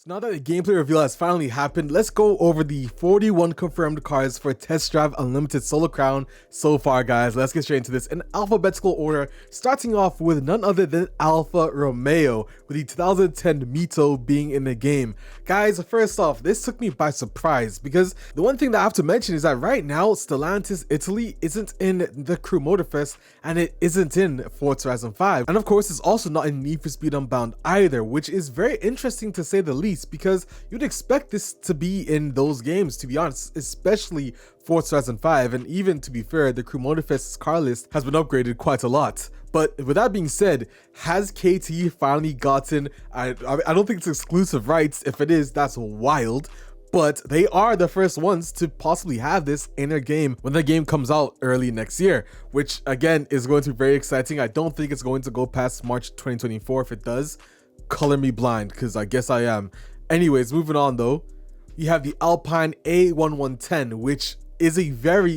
So now that the gameplay reveal has finally happened, let's go over the 41 confirmed cars for Test Drive Unlimited Solo Crown so far, guys. Let's get straight into this in alphabetical order, starting off with none other than Alfa Romeo, with the 2010 Mito being in the game. Guys, first off, this took me by surprise because the one thing that I have to mention is that right now, Stellantis Italy isn't in the Crew Motorfest and it isn't in Forza Horizon 5. And of course, it's also not in Need for Speed Unbound either, which is very interesting to say the least, because you'd expect this to be in those games, to be honest, especially Forza Horizon 5. And even to be fair, the Crew Motorfest's car list has been upgraded quite a lot. But with that being said, has KT finally gotten, I don't think it's exclusive rights. If it is, that's wild. But they are the first ones to possibly have this in their game when the game comes out early next year, which again is going to be very exciting. I don't think it's going to go past March 2024. If it does, color me blind, because I guess I am. Anyways, moving on though, you have the Alpine A1110, which is a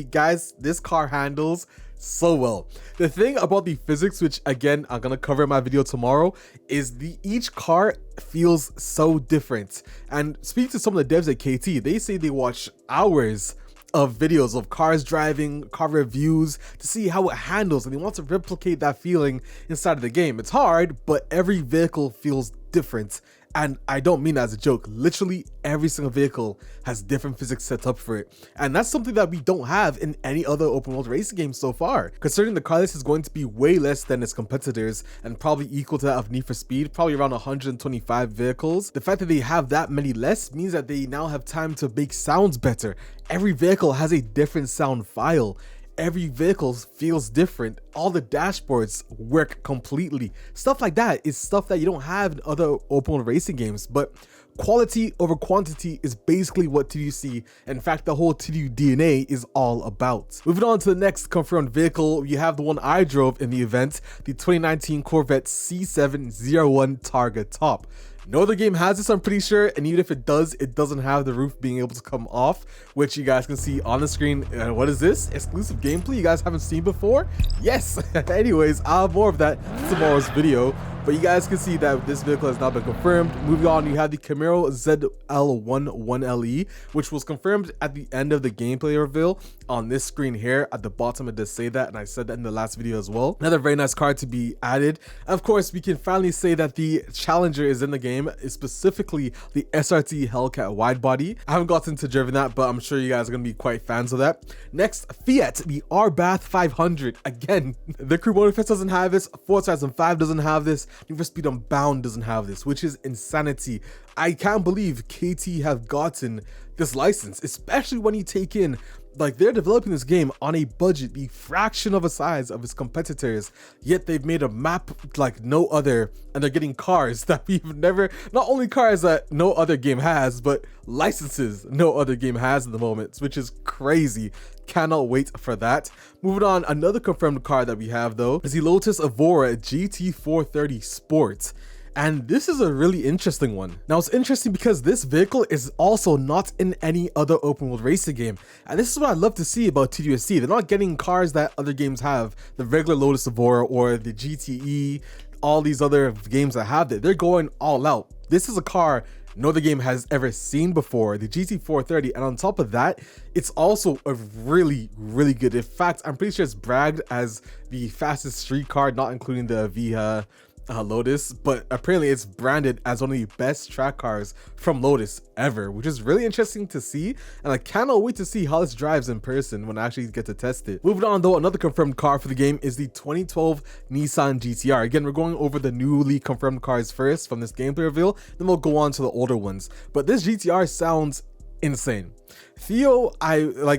guys, this car handles so well. The thing about the physics, which again I'm gonna cover in my video tomorrow, is each car feels so different. And speaking to some of the devs at KT, they say they watch hours of videos of cars driving, car reviews to see how it handles, and they want to replicate that feeling inside of the game. It's hard, but every vehicle feels different. And I don't mean that as a joke. Literally every single vehicle has different physics set up for it. And that's something that we don't have in any other open world racing game so far. Considering the car list is going to be way less than its competitors and probably equal to that of Need for Speed, probably around 125 vehicles. The fact that they have that many less means that they now have time to make sounds better. Every vehicle has a different sound file. Every vehicle feels different. All the dashboards work completely. Stuff like that is stuff that you don't have in other open world racing games. But quality over quantity is basically what TDUC, in fact the whole TDU DNA, is all about. Moving on to the next confirmed vehicle, you have the one I drove in the event, the 2019 Corvette C701 Targa Top. No other game has this, I'm pretty sure, and even if it does, it doesn't have the roof being able to come off, which you guys can see on the screen. What is this? Exclusive gameplay you guys haven't seen before? Yes! Anyways, I'll have more of that in tomorrow's video, but you guys can see that this vehicle has now been confirmed. Moving on, you have the Camaro ZL11LE, which was confirmed at the end of the gameplay reveal on this screen here. At the bottom, it does say that, and I said that in the last video as well. Another very nice car to be added. And of course, we can finally say that the Challenger is in the game, specifically the SRT Hellcat widebody. I haven't gotten to driven that, but I'm sure you guys are going to be quite fans of that. Next, Fiat, the R-Bath 500. Again, the Crew Motorfest doesn't have this, Forza Horizon 5 doesn't have this, Need for Speed Unbound doesn't have this, which is insanity. I can't believe KT have gotten this license, especially when you take in, like, they're developing this game on a budget the fraction of a size of its competitors, yet they've made a map like no other, and they're getting cars that we've never, not only cars that no other game has, but licenses no other game has at the moment, which is crazy. Cannot wait for that. Moving on, another confirmed car that we have though is the Lotus Evora GT430 Sport. And this is a really interesting one. Now, it's interesting because this vehicle is also not in any other open world racing game. And this is what I love to see about TDUC. They're not getting cars that other games have, the regular Lotus Evora or the GTE, all these other games that have it. They're going all out. This is a car no other game has ever seen before, the GT430, and on top of that, it's also a really good. In fact, I'm pretty sure it's bragged as the fastest street car, not including the Via Lotus, but apparently it's branded as one of the best track cars from Lotus ever, which is really interesting to see, and I cannot wait to see how this drives in person when I actually get to test it. Moving on though, another confirmed car for the game is the 2012 Nissan GTR. Again, we're going over the newly confirmed cars first from this gameplay reveal, then we'll go on to the older ones, but this GTR sounds insane. Theo,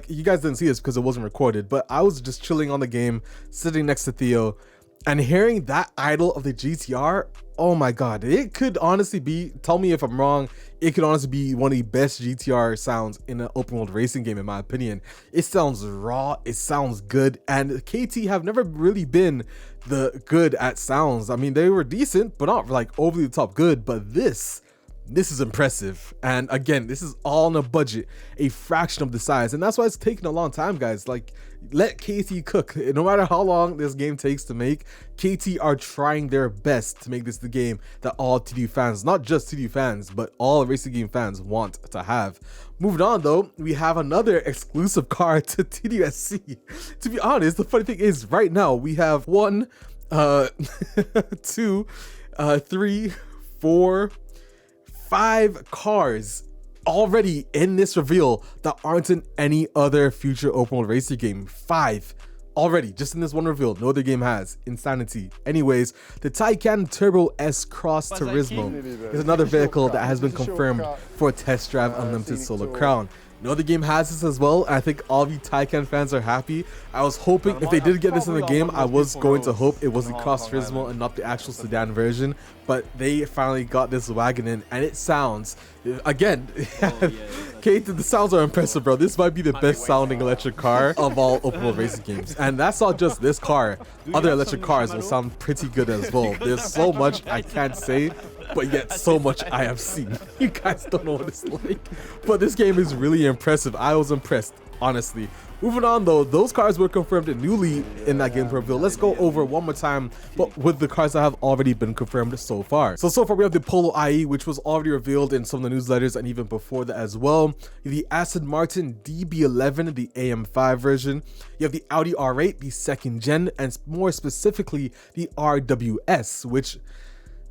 you guys didn't see this because it wasn't recorded, but I was just chilling on the game, sitting next to Theo, and hearing that idle of the GTR, oh my god, it could honestly be, tell me if I'm wrong, it could honestly be one of the best GTR sounds in an open world racing game in my opinion. It sounds raw, it sounds good, and KT have never really been the good at sounds. I mean, they were decent, but not like overly the top good, but this this is impressive. And again, this is all on a budget, a fraction of the size, and that's why it's taking a long time, guys. Like, let KT cook. No matter how long this game takes to make, KT are trying their best to make this the game that all TD fans, not just TD fans, but all racing game fans want to have. Moving on though, we have another exclusive car to TDSC. To be honest, the funny thing is right now we have 1, 2, 3, 4, 5 cars already in this reveal that aren't in any other future open world racing game. 5 already, just in this one reveal. No other game has. Insanity. Anyways, the Taycan Turbo S Cross Turismo is another vehicle that has been confirmed for Test Drive Unlimited Solo Crown. No other game has this as well. I think all of you Taycan fans are happy. I was hoping if they did get this in the game, I was going to hope it was the Cross Turismo and not the actual sedan version. But they finally got this wagon in, and it sounds, again, Kate, the sounds are impressive, bro. This might be the best sounding electric car of all open world racing games. And that's not just this car. Other electric cars will sound pretty good as well. There's so much I can't say, but yet so much I have seen. You guys don't know what it's like. But this game is really impressive. I was impressed, honestly. Moving on though, those cars were confirmed newly in that game reveal. Let's go over one more time, but with the cars that have already been confirmed so far. So far we have the Polo IE, which was already revealed in some of the newsletters and even before that as well. The Aston Martin DB11, the AM5 version. You have the Audi R8, the 2nd gen, and more specifically the RWS, which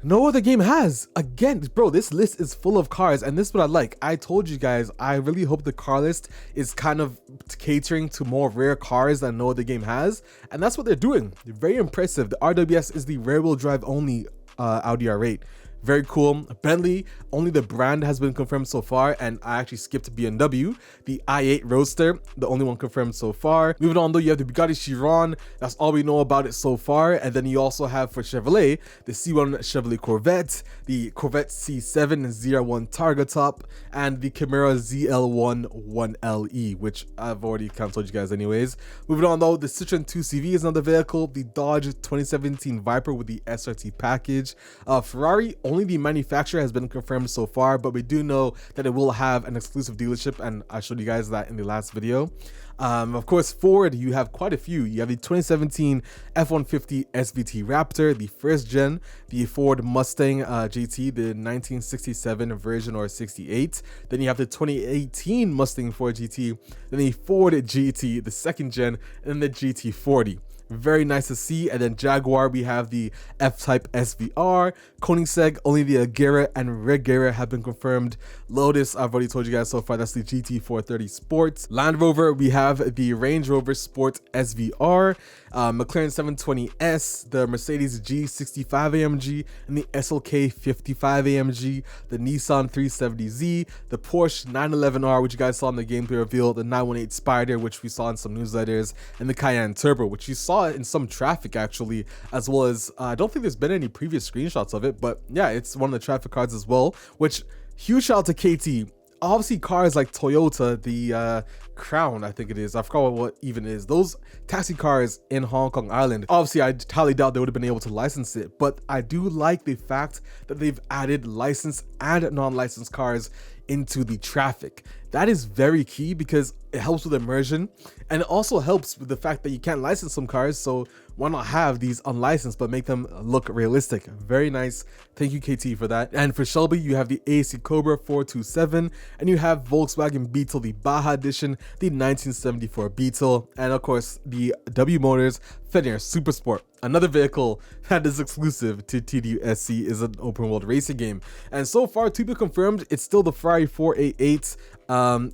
no other game has. Again, bro, this list is full of cars, and this is what I like. I told you guys, I really hope the car list is kind of catering to more rare cars that no other game has, and that's what they're doing. They're very impressive. The RWS is the rear-wheel drive only Audi R8. Very cool. Bentley, only the brand has been confirmed so far, and I actually skipped BMW. The i8 Roadster, the only one confirmed so far. Moving on though, you have the Bugatti Chiron. That's all we know about it so far. And then you also have for Chevrolet, the C1 Chevrolet Corvette, the Corvette C7 ZR1 Targa Top, and the Camaro ZL1 1LE, which I've already kind of told you guys anyways. Moving on though, the Citroen 2CV is another vehicle. The Dodge 2017 Viper with the SRT package. Ferrari, only the manufacturer has been confirmed so far, but we do know that it will have an exclusive dealership, and I showed you guys that in the last video. Of course, Ford, you have quite a few. You have the 2017 F-150 SVT Raptor, the 1st gen, the Ford Mustang GT, the 1967 version or 68. Then you have the 2018 Mustang Ford GT, then the Ford GT, the 2nd gen, and then the GT430. Very nice to see. And then Jaguar, we have the F-Type SVR. Koenigsegg, only the Agera and Regera have been confirmed. Lotus, I've already told you guys so far, that's the GT430 Sport. Land Rover, we have the Range Rover Sport SVR, McLaren 720S, the Mercedes G65 AMG, and the SLK 55 AMG, the Nissan 370Z, the Porsche 911R, which you guys saw in the gameplay reveal, the 918 Spider, which we saw in some newsletters, and the Cayenne Turbo, which you saw in some traffic actually, as well as I don't think there's been any previous screenshots of it, but yeah, it's one of the traffic cards as well. Which, huge shout out to KT. Obviously cars like Toyota, the Crown, I think it is, I forgot what even is, those taxi cars in Hong Kong Island, obviously I highly doubt they would have been able to license it, but I do like the fact that they've added licensed and non-licensed cars into the traffic. That is very key because it helps with immersion, and it also helps with the fact that you can't license some cars, so why not have these unlicensed but make them look realistic? Very nice. Thank you, KT, for that. And for Shelby, you have the AAC Cobra 427, and you have Volkswagen Beetle, the Baja Edition, the 1974 Beetle, and of course the W Motors Fenrir Super Sport. Another vehicle that is exclusive to TDSC is an open world racing game, and so far to be confirmed, it's still the Ferrari 488.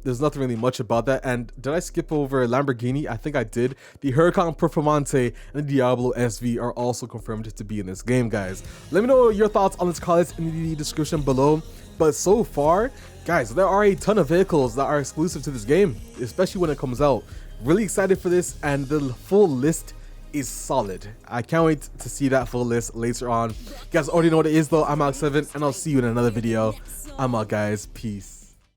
There's nothing really much about that. And did I skip over Lamborghini? I think I did. The Huracan Performante and the Diablo SV are also confirmed to be in this game, guys. Let me know your thoughts on this car list in the description below. But so far, guys, there are a ton of vehicles that are exclusive to this game, especially when it comes out. Really excited for this, and the full list is solid. I can't wait to see that full list later on. You guys already know what it is though. I'm Alex7, and I'll see you in another video. I'm out, guys. Peace.